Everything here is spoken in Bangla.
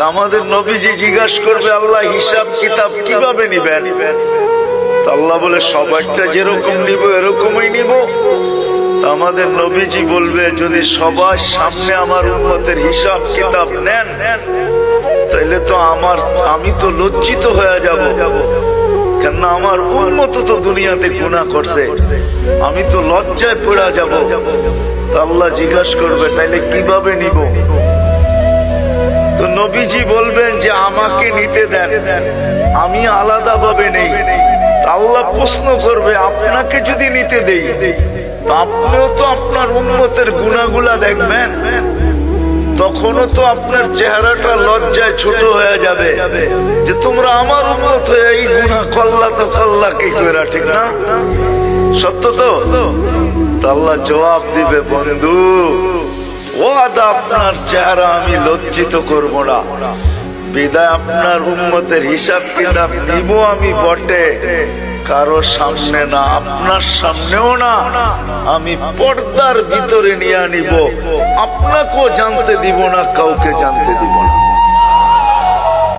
আমাদের নবীজি জিজ্ঞাসা করবে আল্লাহ হিসাব কিতাব কিভাবে নিবেন? আল্লাহ বলে সবাইটা যেরকম নিব এরকমই নিব। আমাদের নবীজি বলবে যদি সবার সামনে আমার উম্মতের হিসাব কিতাব নেন তাইলে তো আমি তো লজ্জিত হয়ে যাব, কেননা আমার উম্মত তো দুনিয়াতে গুনাহ করছে, আমি তো লজ্জায় পড়ে যাব। আল্লাহ জিজ্ঞাসা করবে তাইলে কিভাবে নিব? তো নবীজি বলবেন যে আমাকে নিতে দেন, আমি আলাদা ভাবে নেই। আল্লাহ প্রশ্ন করবে আপনাকে যদি নিতে দেই তো আপনিও তো আপনার উম্মতের গুনাহগুলা দেখবেন, তখনও তো আপনার চেহারাটা লজ্জায় ছোট হয়ে যাবে যে তোমরা আমার উম্মত হয়ে এই গুনাহ করলা, তো করলা কি করে, ঠিক না? সত্য তো? আল্লাহ জবাব দিবে বন্ধু ওয়াদা আপনার চেহারা আমি লজ্জিত করব না, বিদায় আপনার উম্মতের হিসাব কিতাব নিব আমি বটে, কারো সামনে না, আপনার সামনেও না, আমি পর্দার ভিতরে নিয়ে নিব, আপনাকেও জানতে দিব না, কাউকে জানতে দিব না।